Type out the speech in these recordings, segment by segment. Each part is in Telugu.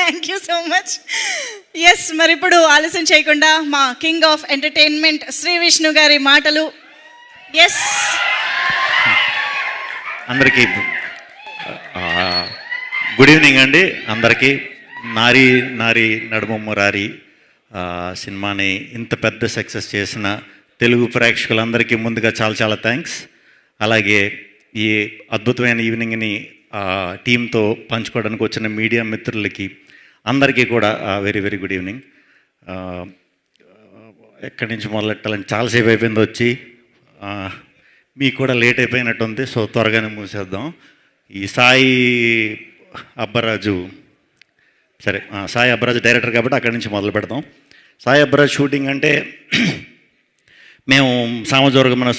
Thank you so much. Yes, మరి ఇప్పుడు ఆలస్యం చేయకుండా మా king of entertainment Shri Vishnu గారి మాటలు. ఎస్, అందరికీ గుడ్ ఈవినింగ్ అండి. అందరికీ నారీ నారీ నడుమ మురారి సినిమాని ఇంత పెద్ద సక్సెస్ చేసిన తెలుగు ప్రేక్షకులందరికీ ముందుగా చాలా చాలా థ్యాంక్స్. అలాగే ఈ అద్భుతమైన ఈవినింగ్ని టీంతో పంచుకోవడానికి వచ్చిన మీడియా మిత్రులకి అందరికీ కూడా వెరీ వెరీ గుడ్ ఈవినింగ్. ఎక్కడి నుంచి మొదలెట్టాలని చాలాసేపు అయిపోయింది వచ్చి, మీకు కూడా లేట్ అయిపోయినట్టుంది. సో త్వరగానే మూసేద్దాం. ఈ సాయి అబ్బరాజు, సరే సాయి అబ్బరాజు డైరెక్టర్ కాబట్టి అక్కడి నుంచి మొదలు పెడదాం. సాయి అబ్బరాజు షూటింగ్ అంటే మేము సామజోర్గమన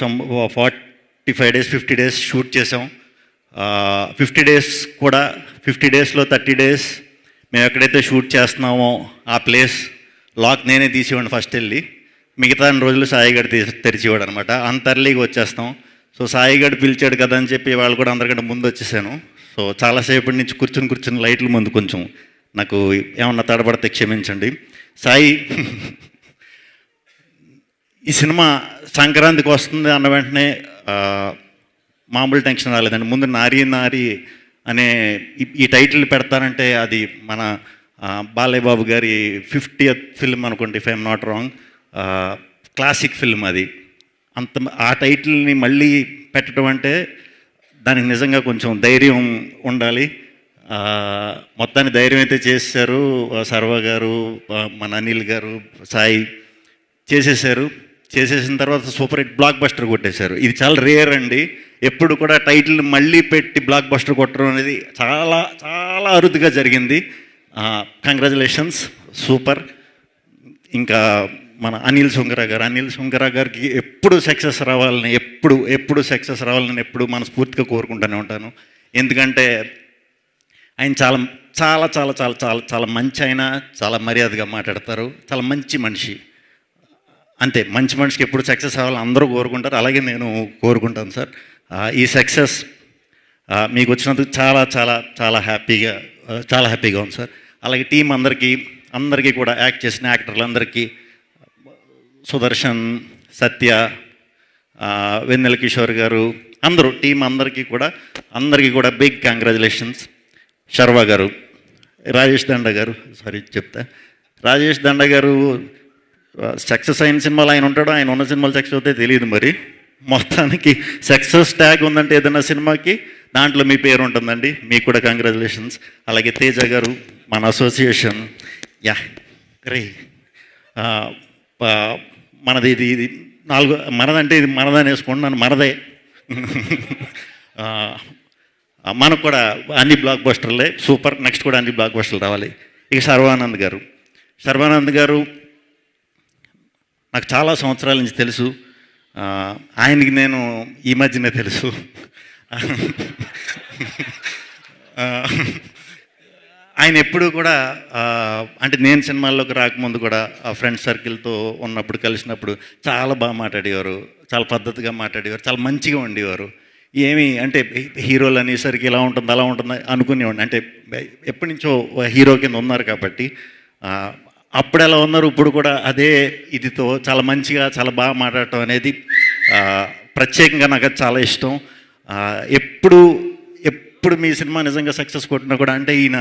45 days 50 days షూట్ చేసాం. 50 days కూడా 50 daysలో 30 days మేము ఎక్కడైతే షూట్ చేస్తున్నామో ఆ ప్లేస్ లాక్ నేనే తీసేవాడిని ఫస్ట్ వెళ్ళి, మిగతా రోజులు సాయిగడ్ తెరిచేవాడు అనమాట. అంత ఎర్లీగా వచ్చేస్తాం. సో సాయిగడ్ పిలిచాడు కదా అని చెప్పి వాళ్ళు కూడా అందరికంటే ముందు వచ్చేసాను. సో చాలాసేపటి నుంచి కూర్చుని లైట్ల ముందు కొంచెం నాకు ఏమన్నా తడబడితే క్షమించండి. సాయి, ఈ సినిమా సంక్రాంతికి వస్తుంది అన్న వెంటనే మామూలు టెన్షన్ రాలేదండి. ముందు నారీ నారీ అనే ఈ టైటిల్ పెడతానంటే అది మన బాలయ్య బాబు గారి 50th ఫిల్మ్ అనుకోండి, if I'm not wrong. Classic film అది. ఆ టైటిల్ని మళ్ళీ పెట్టడం అంటే దానికి నిజంగా కొంచెం ధైర్యం ఉండాలి. మొత్తాన్ని ధైర్యం అయితే చేశారు సర్వ గారు, మన అనిల్ గారు, సాయి చేసేసారు. చేసేసిన తర్వాత సూపర్ హిట్ బ్లాక్ బస్టర్ కొట్టేశారు. ఇది చాలా రేర్ అండి. ఎప్పుడు కూడా టైటిల్ మళ్ళీ పెట్టి బ్లాక్ బస్టర్ కొట్టడం అనేది చాలా చాలా అరుదుగా జరిగింది. Congratulations, super. ఇంకా మన అనిల్ సుంకర గారికి ఎప్పుడు సక్సెస్ రావాలని ఎప్పుడు మనస్ఫూర్తిగా కోరుకుంటూనే ఉంటాను. ఎందుకంటే ఆయన చాలా చాలా చాలా చాలా చాలా చాలా మంచి, ఆయన చాలా మర్యాదగా మాట్లాడతారు, చాలా మంచి మనిషి. అంతే, మంచి మనిషికి ఎప్పుడు సక్సెస్ అవ్వాలని అందరూ కోరుకుంటారు, అలాగే నేను కోరుకుంటాను సార్. ఈ సక్సెస్ మీకు వచ్చినందుకు చాలా చాలా చాలా హ్యాపీగా ఉంది సార్. అలాగే టీం అందరికీ కూడా యాక్ట్ చేసిన యాక్టర్లందరికీ, సుదర్శన్, సత్య, వెన్నెల కిషోర్ గారు, అందరూ టీం అందరికీ కూడా బిగ్ కంగ్రాచులేషన్స్. శర్వ గారు, రాజేష్ దండ గారు సక్సెస్ అయిన సినిమాలు ఆయన ఉంటాడో, ఆయన ఉన్న సినిమాలు సక్సెస్ అవుతాయి తెలియదు. మరి మొత్తానికి సక్సెస్ ట్యాగ్ ఉందంటే ఏదైనా సినిమాకి దాంట్లో మీ పేరు ఉంటుందండి. మీకు కూడా కంగ్రాచులేషన్స్. అలాగే తేజ గారు, మన అసోసియేషన్, మనది ఇది 4 మనదంటే ఇది మనదని వేసుకోండి, నన్ను మనదే. మనకు కూడా అన్ని బ్లాక్ బస్టర్లే, సూపర్. నెక్స్ట్ కూడా అన్ని బ్లాక్ బస్టర్లు రావాలి. ఇక శర్వానంద్ గారు నాకు చాలా సంవత్సరాల నుంచి తెలుసు. ఆయనకి నేను ఈ మధ్యనే తెలుసు. ఆయన ఎప్పుడు కూడా అంటే నేను సినిమాల్లోకి రాకముందు కూడా ఆ ఫ్రెండ్ సర్కిల్తో ఉన్నప్పుడు కలిసినప్పుడు చాలా బాగా మాట్లాడేవారు, చాలా పద్ధతిగా మాట్లాడేవారు, చాలా మంచిగా ఉండేవారు. ఏమి అంటే హీరోలు అనేసరికి ఇలా ఉంటుంది అలా ఉంటుంది అనుకునేవాడిని. అంటే ఎప్పటి నుంచో హీరో కింద ఉన్నారు కాబట్టి అప్పుడు ఎలా ఉన్నారు, ఇప్పుడు కూడా అదే ఇదితో చాలా మంచిగా చాలా బాగా మాట్లాడటం అనేది ప్రత్యేకంగా నాకు అది చాలా ఇష్టం. ఎప్పుడు మీ సినిమా నిజంగా సక్సెస్ కొట్టినా కూడా అంటే ఈయన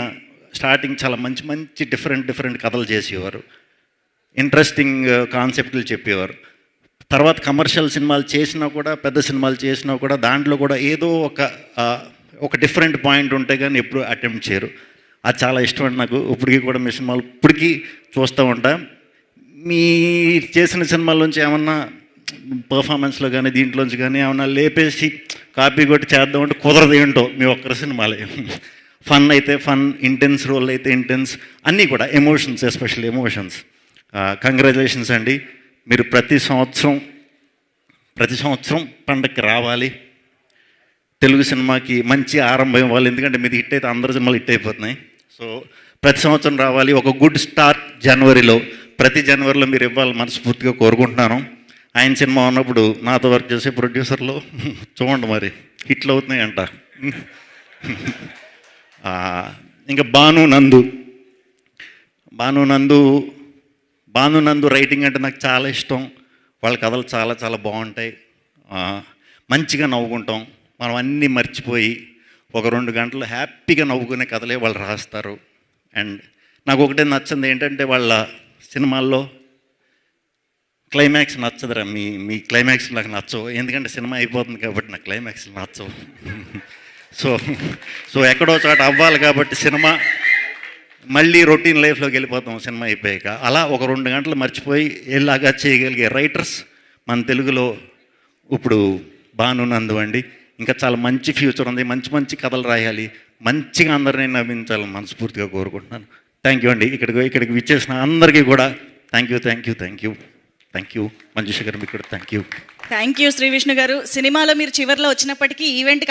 స్టార్టింగ్ చాలా మంచి డిఫరెంట్ కథలు చేసేవారు, ఇంట్రెస్టింగ్ కాన్సెప్ట్లు చెప్పేవారు. తర్వాత కమర్షియల్ సినిమాలు చేసినా కూడా, పెద్ద సినిమాలు చేసినా కూడా దాంట్లో కూడా ఏదో ఒక డిఫరెంట్ పాయింట్ ఉంటే కానీ ఎప్పుడు అటెంప్ట్ చేయరు. అది చాలా ఇష్టం అండి నాకు. ఇప్పటికీ కూడా మీ సినిమాలు ఇప్పటికీ చూస్తూ ఉంటా. మీ చేసిన సినిమాల్లోంచి ఏమన్నా పర్ఫార్మెన్స్లో కానీ దీంట్లోంచి కానీ ఏమన్నా లేపేసి కాపీ కొట్టి చేద్దామంటే కుదరదు. ఏంటో మీ ఒక్కరి సినిమాలే. ఫన్ అయితే ఫన్, ఇంటెన్స్ రోల్ అయితే ఇంటెన్స్, అన్నీ కూడా ఎమోషన్స్, ఎస్పెషల్లీ ఎమోషన్స్. కంగ్రాచులేషన్స్ అండి. మీరు ప్రతి సంవత్సరం పండగకి రావాలి, తెలుగు సినిమాకి మంచి ఆరంభం ఇవ్వాలి. ఎందుకంటే మీది హిట్ అయితే అందరి సినిమాలు హిట్ అయిపోతున్నాయి. సో ప్రతి సంవత్సరం రావాలి. ఒక గుడ్ స్టార్ట్ ప్రతి జనవరిలో మీరు ఇవ్వాలి మనస్ఫూర్తిగా కోరుకుంటున్నాను. ఆయన సినిమా ఉన్నప్పుడు నాతో వర్క్ చేసే ప్రొడ్యూసర్లు చూడండి మరి హిట్లు అవుతున్నాయి అంట. ఇంకా భాను, నందు భానునందు రైటింగ్ అంటే నాకు చాలా ఇష్టం. వాళ్ళ కథలు చాలా చాలా బాగుంటాయి. మంచిగా నవ్వుకుంటాం. మనం అన్నీ మర్చిపోయి ఒక 2 గంటలు హ్యాపీగా నవ్వుకునే కథలే వాళ్ళు రాస్తారు. అండ్ నాకు ఒకటే నచ్చింది ఏంటంటే వాళ్ళ సినిమాల్లో క్లైమాక్స్ నచ్చదురా. మీ క్లైమాక్స్ నాకు నచ్చవు, ఎందుకంటే సినిమా అయిపోతుంది కాబట్టి నాకు క్లైమాక్స్ నచ్చవు. సో ఎక్కడో చోట అవ్వాలి కాబట్టి సినిమా మళ్ళీ రొటీన్ లైఫ్లోకి వెళ్ళిపోతాం సినిమా అయిపోయాక. అలా ఒక 2 గంటలు మర్చిపోయి ఎలాగా చేయగలిగే రైటర్స్ మన తెలుగులో ఇప్పుడు భానునందు అండి. ఇంకా చాలా మంచి ఫ్యూచర్ ఉంది, మంచి మంచి కథలు రాయాలి, మంచిగా అందరినీ నవ్వించాలని మనస్ఫూర్తిగా కోరుకుంటున్నాను. థ్యాంక్ యూ అండి. ఇక్కడికి విచ్చేసిన అందరికీ కూడా థ్యాంక్ యూ. మంజుష గారు మీకు కూడా థ్యాంక్ యూ శ్రీ విష్ణు గారు. సినిమాలో మీరు చివరిలో వచ్చినప్పటికీ ఈవెంట్